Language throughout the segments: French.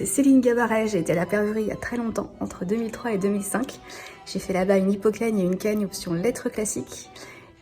c'est Céline Gabaret, j'ai été à la Perverie il y a très longtemps, entre 2003 et 2005. J'ai fait là-bas une hypocane et une canne option lettres classiques.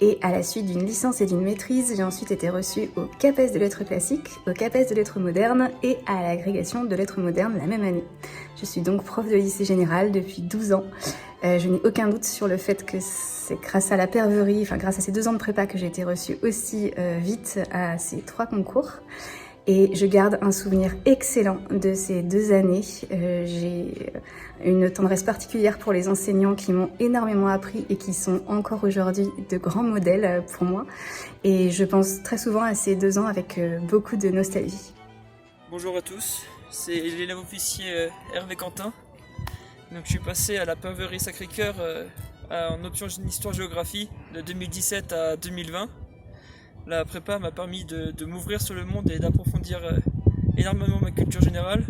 Et à la suite d'une licence et d'une maîtrise, j'ai ensuite été reçue au CAPES de lettres classiques, au CAPES de lettres modernes et à l'agrégation de lettres modernes la même année. Je suis donc prof de lycée général depuis 12 ans. Je n'ai aucun doute sur le fait que c'est grâce à la Perverie, enfin grâce à ces 2 ans de prépa que j'ai été reçue aussi vite à ces 3 concours. Et je garde un souvenir excellent de ces 2 années. J'ai une tendresse particulière pour les enseignants qui m'ont énormément appris et qui sont encore aujourd'hui de grands modèles pour moi. Et je pense très souvent à ces 2 ans avec beaucoup de nostalgie. Bonjour à tous, c'est l'élève officier Hervé Quentin. Donc je suis passé à la Perverie Sacré-Cœur en option histoire-géographie de 2017 à 2020. La prépa m'a permis de m'ouvrir sur le monde et d'approfondir énormément ma culture générale.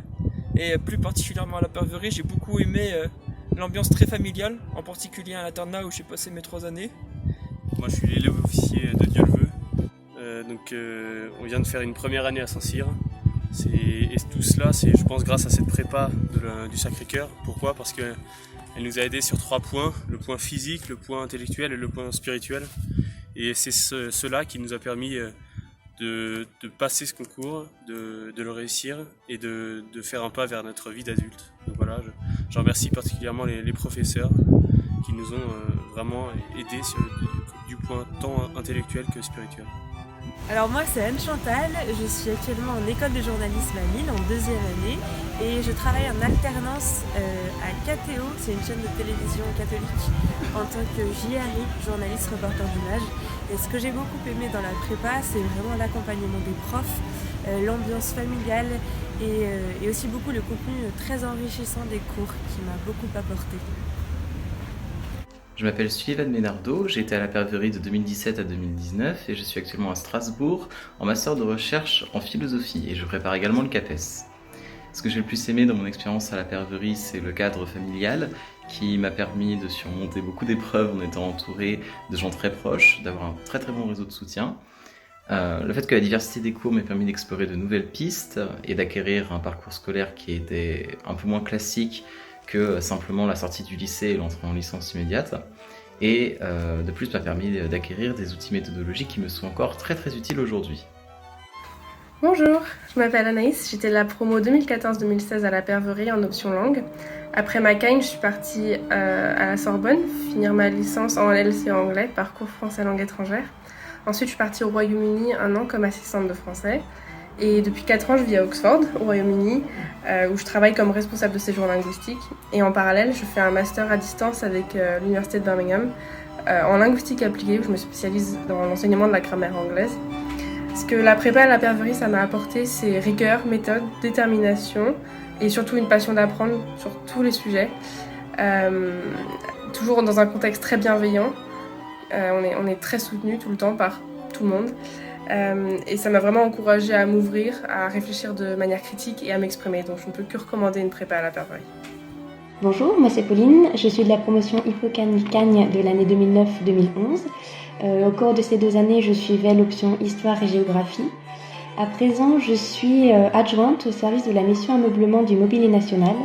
Et plus particulièrement à la Perverie, j'ai beaucoup aimé l'ambiance très familiale, en particulier à l'internat où j'ai passé mes 3 années. Moi je suis l'élève officier de Dieu le veut. On vient de faire une première année à Saint-Cyr. Et tout cela, c'est je pense grâce à cette prépa du Sacré-Cœur. Pourquoi ? Parce qu'elle nous a aidés sur 3 points, le point physique, le point intellectuel et le point spirituel. Et c'est cela qui nous a permis de passer ce concours, de le réussir et de faire un pas vers notre vie d'adulte. Donc voilà, je remercie particulièrement les professeurs qui nous ont vraiment aidés du point tant intellectuel que spirituel. Alors moi c'est Anne Chantal, je suis actuellement en école de journalisme à Lille en 2e année et je travaille en alternance à KTO, c'est une chaîne de télévision catholique, en tant que JRI, journaliste reporter d'image. Et ce que j'ai beaucoup aimé dans la prépa, c'est vraiment l'accompagnement des profs, l'ambiance familiale et aussi beaucoup le contenu très enrichissant des cours qui m'a beaucoup apporté. Je m'appelle Sullivan Ménardo, j'ai été à la Perverie de 2017 à 2019 et je suis actuellement à Strasbourg en master de recherche en philosophie et je prépare également le CAPES. Ce que j'ai le plus aimé dans mon expérience à la Perverie, c'est le cadre familial qui m'a permis de surmonter beaucoup d'épreuves en étant entouré de gens très proches, d'avoir un très très bon réseau de soutien. Le fait que la diversité des cours m'ait permis d'explorer de nouvelles pistes et d'acquérir un parcours scolaire qui était un peu moins classique que simplement la sortie du lycée et l'entrée en licence immédiate. Et de plus m'a permis d'acquérir des outils méthodologiques qui me sont encore très très utiles aujourd'hui. Bonjour, je m'appelle Anaïs, j'étais de la promo 2014-2016 à la Perverie en option langue. Après ma CAIN, je suis partie à la Sorbonne, finir ma licence en LLC en anglais, parcours français langue étrangère. Ensuite, je suis partie au Royaume-Uni 1 an comme assistante de français. Et depuis 4 ans, je vis à Oxford, au Royaume-Uni, où je travaille comme responsable de séjour linguistique. Et en parallèle, je fais un master à distance avec l'Université de Birmingham en linguistique appliquée, où je me spécialise dans l'enseignement de la grammaire anglaise. Ce que la prépa à la Perverie, ça m'a apporté, c'est rigueur, méthode, détermination et surtout une passion d'apprendre sur tous les sujets. Toujours dans un contexte très bienveillant. On est très soutenus tout le temps par tout le monde. Et ça m'a vraiment encouragée à m'ouvrir, à réfléchir de manière critique et à m'exprimer. Donc je ne peux que recommander une prépa à la Perverie. Bonjour, moi c'est Pauline, je suis de la promotion Hypocagne de l'année 2009-2011. Au cours de ces 2 années, je suivais l'option Histoire et Géographie. À présent, je suis adjointe au service de la mission ameublement du Mobilier National.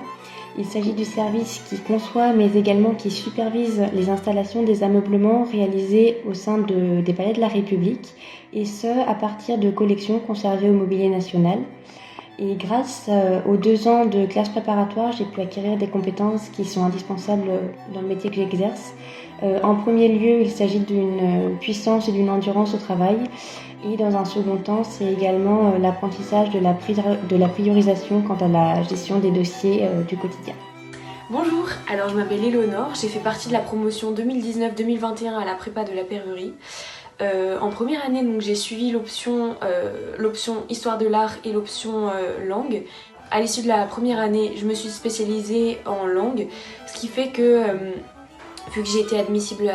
Il s'agit du service qui conçoit mais également qui supervise les installations des ameublements réalisés au sein des palais de la République et ce à partir de collections conservées au Mobilier National. Et grâce aux 2 ans de classe préparatoire, j'ai pu acquérir des compétences qui sont indispensables dans le métier que j'exerce. En premier lieu, il s'agit d'une puissance et d'une endurance au travail. Et dans un second temps, c'est également l'apprentissage de la priorisation quant à la gestion des dossiers du quotidien. Bonjour, alors je m'appelle Éléonore, j'ai fait partie de la promotion 2019-2021 à la prépa de la Perverie. En première année, donc, j'ai suivi l'option Histoire de l'art et l'option langue. À l'issue de la première année, je me suis spécialisée en langue, ce qui fait que vu que j'ai été admissible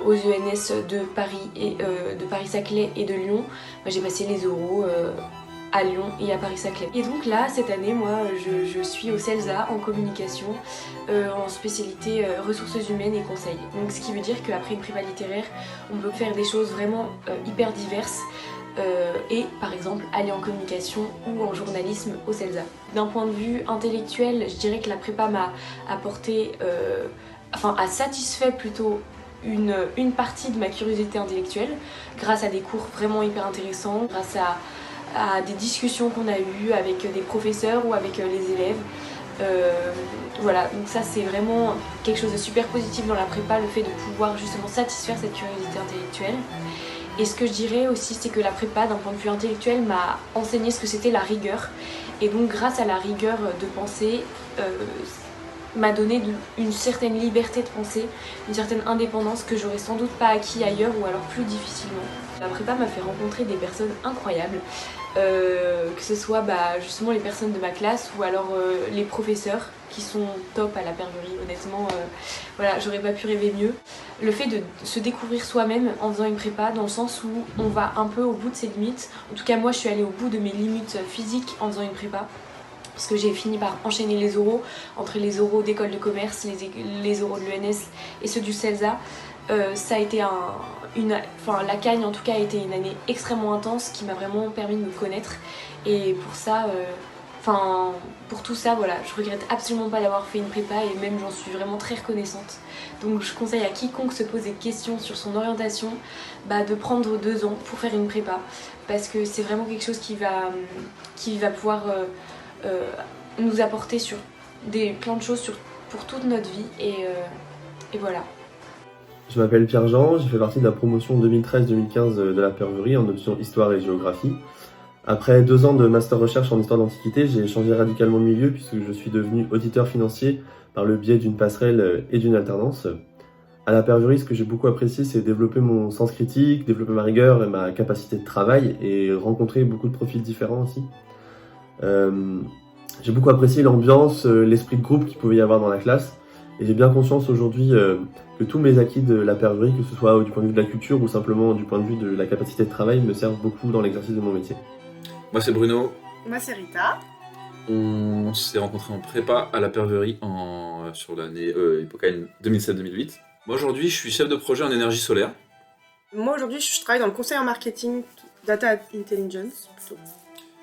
aux ENS de Paris et de Paris-Saclay et de Lyon, j'ai passé les oraux à Lyon et à Paris-Saclay. Et donc là, cette année, moi, je suis au CELSA en communication, en spécialité ressources humaines et conseils. Donc ce qui veut dire qu'après une prépa littéraire, on peut faire des choses vraiment hyper diverses. et par exemple aller en communication ou en journalisme au CELSA. D'un point de vue intellectuel, je dirais que la prépa m'a apporté, a satisfait plutôt une partie de ma curiosité intellectuelle grâce à des cours vraiment hyper intéressants, grâce à des discussions qu'on a eues avec des professeurs ou avec les élèves. Voilà, donc ça c'est vraiment quelque chose de super positif dans la prépa, le fait de pouvoir justement satisfaire cette curiosité intellectuelle. Et ce que je dirais aussi, c'est que la prépa, d'un point de vue intellectuel, m'a enseigné ce que c'était la rigueur. Et donc grâce à la rigueur de pensée, m'a donné une certaine liberté de penser, une certaine indépendance que j'aurais sans doute pas acquis ailleurs ou alors plus difficilement. La prépa m'a fait rencontrer des personnes incroyables, que ce soit justement les personnes de ma classe ou alors les professeurs qui sont top à la Perverie. Honnêtement, voilà, j'aurais pas pu rêver mieux. Le fait de se découvrir soi-même en faisant une prépa, dans le sens où on va un peu au bout de ses limites. En tout cas, moi, je suis allée au bout de mes limites physiques en faisant une prépa. Parce que j'ai fini par enchaîner les oraux, entre les oraux d'école de commerce, les oraux de l'ENS et ceux du CELSA. Ça a été la Cagne en tout cas a été une année extrêmement intense qui m'a vraiment permis de me connaître. Et pour ça, pour tout ça, voilà, je regrette absolument pas d'avoir fait une prépa et même j'en suis vraiment très reconnaissante. Donc je conseille à quiconque se pose des questions sur son orientation de prendre 2 ans pour faire une prépa. Parce que c'est vraiment quelque chose qui va pouvoir nous apporter sur plein de choses pour toute notre vie et voilà. Je m'appelle Pierre-Jean, j'ai fait partie de la promotion 2013-2015 de la Perverie en option Histoire et Géographie. Après 2 ans de master recherche en Histoire d'Antiquité, j'ai changé radicalement de milieu puisque je suis devenu auditeur financier par le biais d'une passerelle et d'une alternance. À la Perverie, ce que j'ai beaucoup apprécié, c'est développer mon sens critique, développer ma rigueur et ma capacité de travail et rencontrer beaucoup de profils différents aussi. J'ai beaucoup apprécié l'ambiance, l'esprit de groupe qu'il pouvait y avoir dans la classe. Et j'ai bien conscience aujourd'hui que tous mes acquis de la Perverie, que ce soit du point de vue de la culture ou simplement du point de vue de la capacité de travail, me servent beaucoup dans l'exercice de mon métier. Moi c'est Bruno. Moi c'est Rita. On s'est rencontrés en prépa à la Perverie sur l'année Hippocagne 2007-2008. Moi aujourd'hui je suis chef de projet en énergie solaire. Moi aujourd'hui je travaille dans le conseil en marketing, data intelligence plutôt.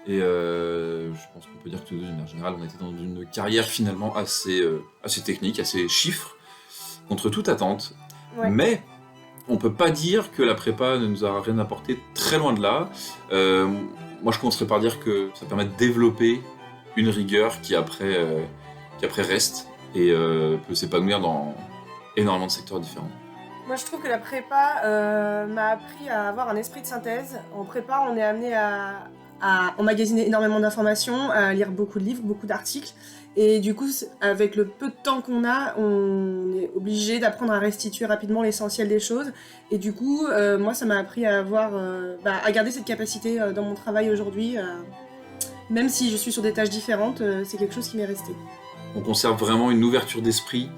Et je pense qu'on peut dire que tous deux, d'une manière générale, on était dans une carrière finalement assez technique, assez chiffre, contre toute attente. Ouais. Mais on peut pas dire que la prépa ne nous a rien apporté, très loin de là. Moi je commencerais par dire que ça permet de développer une rigueur qui après reste et peut s'épanouir dans énormément de secteurs différents. Moi je trouve que la prépa m'a appris à avoir un esprit de synthèse. En prépa on est amené à emmagasiner énormément d'informations, à lire beaucoup de livres, beaucoup d'articles. Et du coup, avec le peu de temps qu'on a, on est obligé d'apprendre à restituer rapidement l'essentiel des choses. Et du coup, moi, ça m'a appris à à garder cette capacité dans mon travail aujourd'hui. Même si je suis sur des tâches différentes, c'est quelque chose qui m'est resté. On conserve vraiment une ouverture d'esprit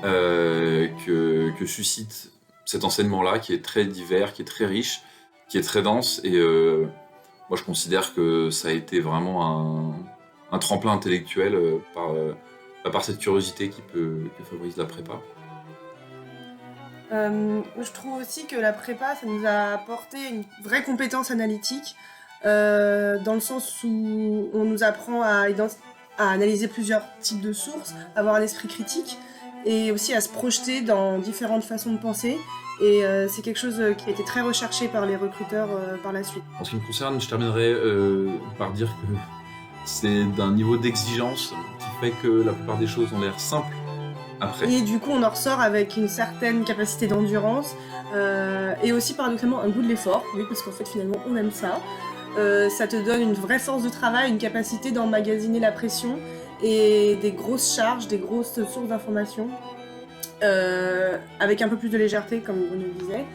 que suscite cet enseignement-là, qui est très divers, qui est très riche, qui est très dense. Et moi, je considère que ça a été vraiment un tremplin intellectuel par cette curiosité que favorise la prépa. Je trouve aussi que la prépa, ça nous a apporté une vraie compétence analytique, dans le sens où on nous apprend à analyser plusieurs types de sources, avoir un esprit critique, et aussi à se projeter dans différentes façons de penser. Et c'est quelque chose qui a été très recherché par les recruteurs par la suite. En ce qui me concerne, je terminerai par dire que c'est d'un niveau d'exigence qui fait que la plupart des choses ont l'air simples après. Et du coup, on en ressort avec une certaine capacité d'endurance et aussi paradoxalement un goût de l'effort, oui, parce qu'en fait finalement on aime ça. Ça te donne une vraie force de travail, une capacité d'emmagasiner la pression et des grosses charges, des grosses sources d'informations. Avec un peu plus de légèreté comme on le disait,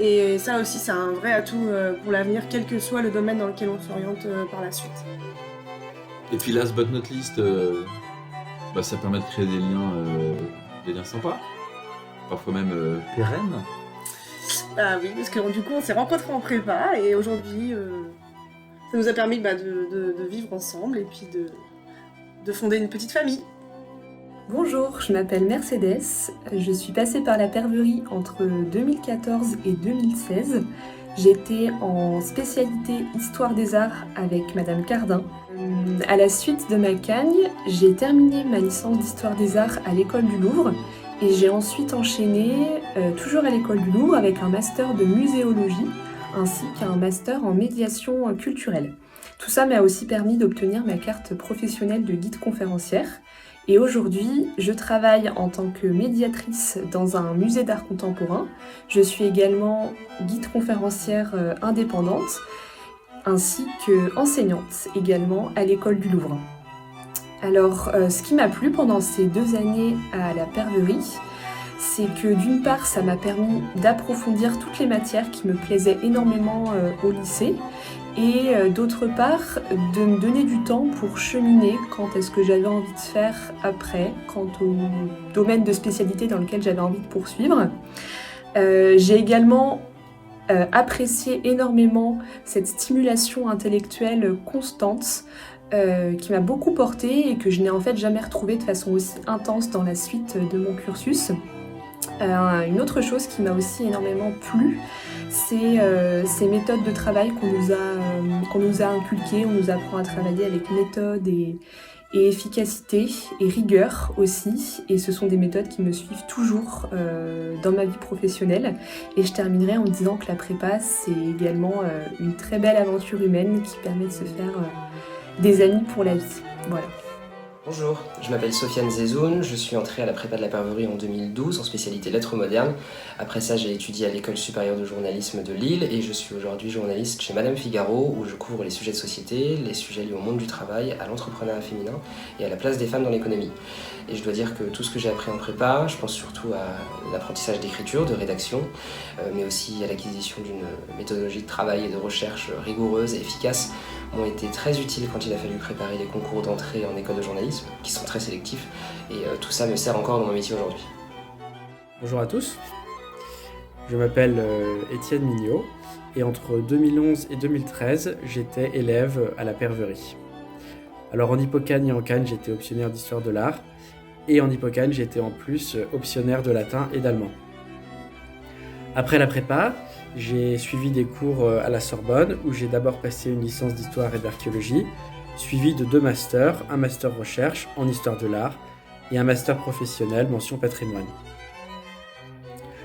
et ça aussi c'est un vrai atout pour l'avenir, quel que soit le domaine dans lequel on s'oriente par la suite. Et puis last but not least, ça permet de créer des liens sympas, parfois même pérennes. Ah oui, parce que du coup on s'est rencontrés en prépa et aujourd'hui ça nous a permis de vivre ensemble et puis de fonder une petite famille. Bonjour, je m'appelle Mercedes, je suis passée par la Perverie entre 2014 et 2016. J'étais en spécialité Histoire des Arts avec Madame Cardin. À la suite de ma cagne, j'ai terminé ma licence d'Histoire des Arts à l'École du Louvre et j'ai ensuite enchaîné, toujours à l'École du Louvre, avec un master de muséologie ainsi qu'un master en médiation culturelle. Tout ça m'a aussi permis d'obtenir ma carte professionnelle de guide conférencière. Et aujourd'hui, je travaille en tant que médiatrice dans un musée d'art contemporain. Je suis également guide conférencière indépendante, ainsi qu'enseignante également à l'École du Louvre. Alors, ce qui m'a plu pendant ces 2 années à la Perverie, c'est que d'une part, ça m'a permis d'approfondir toutes les matières qui me plaisaient énormément au lycée, et d'autre part, de me donner du temps pour cheminer quant à ce que j'avais envie de faire après, quant au domaine de spécialité dans lequel j'avais envie de poursuivre. J'ai également apprécié énormément cette stimulation intellectuelle constante qui m'a beaucoup portée et que je n'ai en fait jamais retrouvée de façon aussi intense dans la suite de mon cursus. Une autre chose qui m'a aussi énormément plu, c'est ces méthodes de travail qu'on nous a inculquées. On nous apprend à travailler avec méthode et efficacité et rigueur aussi. Et ce sont des méthodes qui me suivent toujours dans ma vie professionnelle. Et je terminerai en disant que la prépa, c'est également une très belle aventure humaine qui permet de se faire des amis pour la vie. Voilà. Bonjour, je m'appelle Sofiane Zezoun, je suis entrée à la prépa de la Perverie en 2012 en spécialité lettres modernes. Après ça, j'ai étudié à l'École supérieure de journalisme de Lille et je suis aujourd'hui journaliste chez Madame Figaro où je couvre les sujets de société, les sujets liés au monde du travail, à l'entrepreneuriat féminin et à la place des femmes dans l'économie. Et je dois dire que tout ce que j'ai appris en prépa, je pense surtout à l'apprentissage d'écriture, de rédaction, mais aussi à l'acquisition d'une méthodologie de travail et de recherche rigoureuse et efficace, m'ont été très utiles quand il a fallu préparer les concours d'entrée en école de journalisme, qui sont très sélectifs, et tout ça me sert encore dans mon métier aujourd'hui. Bonjour à tous, je m'appelle Étienne Mignot, et entre 2011 et 2013, j'étais élève à la Perverie. Alors en Hippocagne et en Cagne, j'étais optionnaire d'histoire de l'art, et en Hippocagne, j'étais en plus optionnaire de latin et d'allemand. Après la prépa, j'ai suivi des cours à la Sorbonne où j'ai d'abord passé une licence d'histoire et d'archéologie, suivi de 2 masters, un master recherche en histoire de l'art et un master professionnel mention patrimoine.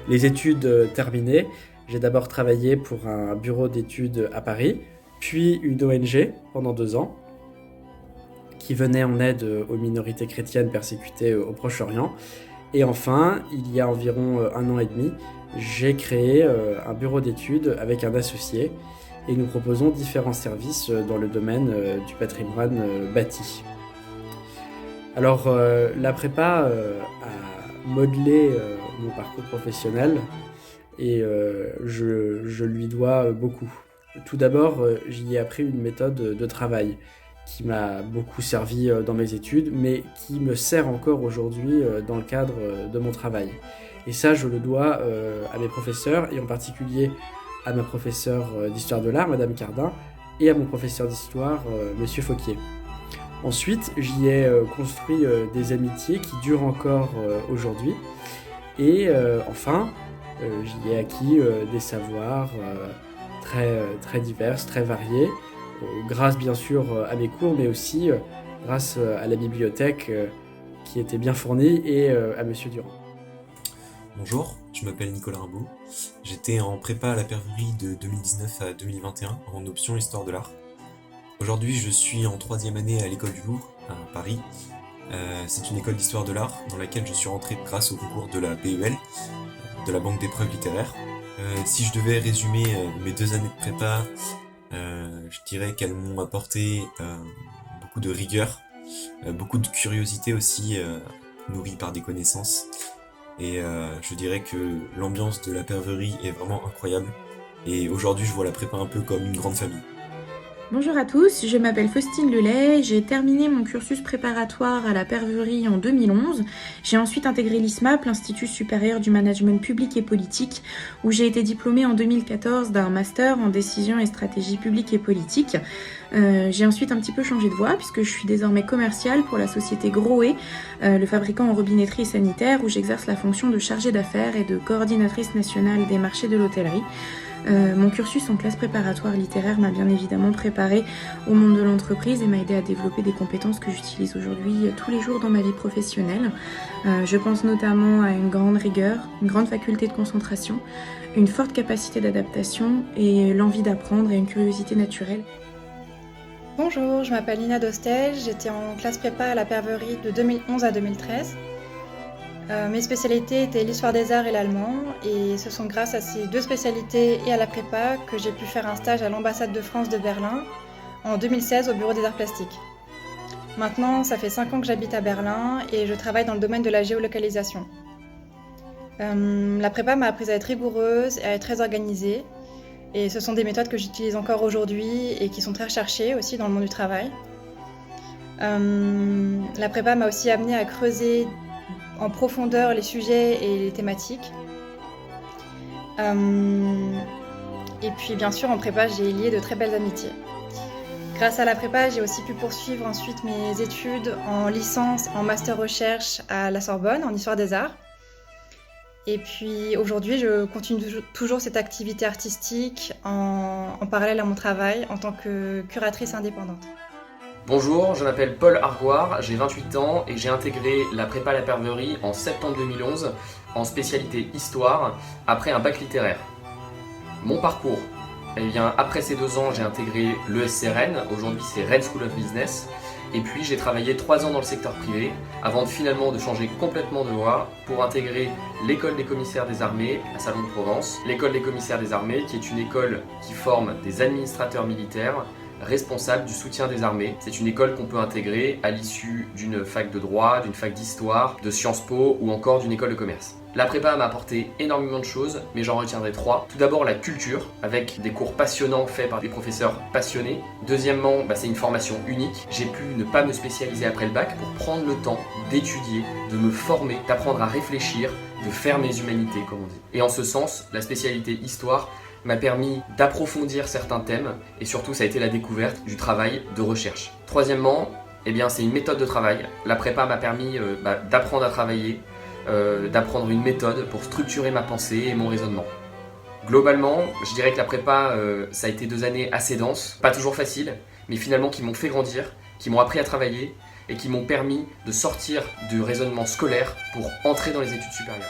Les études terminées, j'ai d'abord travaillé pour un bureau d'études à Paris, puis une ONG pendant 2 ans qui venait en aide aux minorités chrétiennes persécutées au Proche-Orient. Et enfin, il y a environ 1 an et demi, j'ai créé un bureau d'études avec un associé et nous proposons différents services dans le domaine du patrimoine bâti. Alors, la prépa a modelé mon parcours professionnel et je lui dois beaucoup. Tout d'abord, j'y ai appris une méthode de travail qui m'a beaucoup servi dans mes études, mais qui me sert encore aujourd'hui dans le cadre de mon travail. Et ça, je le dois à mes professeurs, et en particulier à ma professeure d'histoire de l'art, Madame Cardin, et à mon professeur d'histoire, Monsieur Fauquier. Ensuite, j'y ai construit des amitiés qui durent encore aujourd'hui. Et enfin, j'y ai acquis des savoirs très divers, très variés, grâce bien sûr à mes cours, mais aussi grâce à la bibliothèque qui était bien fournie et à Monsieur Durand. Bonjour, je m'appelle Nicolas Rimbaud. J'étais en prépa à la Perverie de 2019 à 2021 en option Histoire de l'art. Aujourd'hui, je suis en 3e année à l'École du Louvre, à Paris. C'est une école d'histoire de l'art dans laquelle je suis rentré grâce au concours de la BEL, de la Banque d'épreuves littéraires. Si je devais résumer mes 2 années de prépa, je dirais qu'elles m'ont apporté beaucoup de rigueur, beaucoup de curiosité aussi, nourrie par des connaissances. Et je dirais que l'ambiance de la Perverie est vraiment incroyable. Et aujourd'hui, je vois la prépa un peu comme une grande famille. Bonjour à tous, je m'appelle Faustine Lelay, j'ai terminé mon cursus préparatoire à la Perverie en 2011. J'ai ensuite intégré l'ISMAP, l'Institut supérieur du management public et politique, où j'ai été diplômée en 2014 d'un master en décision et stratégie publique et politique. J'ai ensuite un petit peu changé de voie puisque je suis désormais commerciale pour la société Grohe, le fabricant en robinetterie et sanitaire, où j'exerce la fonction de chargée d'affaires et de coordinatrice nationale des marchés de l'hôtellerie. Mon cursus en classe préparatoire littéraire m'a bien évidemment préparée au monde de l'entreprise et m'a aidé à développer des compétences que j'utilise aujourd'hui tous les jours dans ma vie professionnelle. Je pense notamment à une grande rigueur, une grande faculté de concentration, une forte capacité d'adaptation et l'envie d'apprendre et une curiosité naturelle. Bonjour, je m'appelle Nina Dostel, j'étais en classe prépa à la Perverie de 2011 à 2013. Mes spécialités étaient l'histoire des arts et l'allemand, et ce sont grâce à ces deux spécialités et à la prépa que j'ai pu faire un stage à l'ambassade de France de Berlin en 2016 au bureau des arts plastiques. Maintenant, ça fait 5 ans que j'habite à Berlin et je travaille dans le domaine de la géolocalisation. La prépa m'a appris à être rigoureuse et à être très organisée, et ce sont des méthodes que j'utilise encore aujourd'hui et qui sont très recherchées aussi dans le monde du travail. La prépa m'a aussi amenée à creuser en profondeur les sujets et les thématiques. Et puis bien sûr en prépa j'ai lié de très belles amitiés. Grâce à la prépa j'ai aussi pu poursuivre ensuite mes études en licence, en master recherche à la Sorbonne en histoire des arts. Et puis aujourd'hui je continue toujours cette activité artistique en parallèle à mon travail en tant que curatrice indépendante. Bonjour, je m'appelle Paul Arguard, j'ai 28 ans et j'ai intégré la prépa à la Perverie en septembre 2011 en spécialité histoire après un bac littéraire. Mon parcours, eh bien, après ces 2 ans j'ai intégré l'ESC Rennes, aujourd'hui c'est Rennes School of Business, et puis j'ai travaillé 3 ans dans le secteur privé avant finalement de changer complètement de voie pour intégrer l'école des commissaires des armées à Salon de Provence. L'école des commissaires des armées qui est une école qui forme des administrateurs militaires responsable du soutien des armées. C'est une école qu'on peut intégrer à l'issue d'une fac de droit, d'une fac d'histoire, de Sciences Po ou encore d'une école de commerce. La prépa m'a apporté énormément de choses, mais j'en retiendrai 3. Tout d'abord la culture, avec des cours passionnants faits par des professeurs passionnés. Deuxièmement, c'est une formation unique. J'ai pu ne pas me spécialiser après le bac pour prendre le temps d'étudier, de me former, d'apprendre à réfléchir, de faire mes humanités comme on dit. Et en ce sens, la spécialité histoire m'a permis d'approfondir certains thèmes et surtout ça a été la découverte du travail de recherche. Troisièmement, c'est une méthode de travail. La prépa m'a permis d'apprendre à travailler, d'apprendre une méthode pour structurer ma pensée et mon raisonnement. Globalement, je dirais que la prépa, ça a été 2 années assez denses, pas toujours faciles, mais finalement qui m'ont fait grandir, qui m'ont appris à travailler et qui m'ont permis de sortir du raisonnement scolaire pour entrer dans les études supérieures.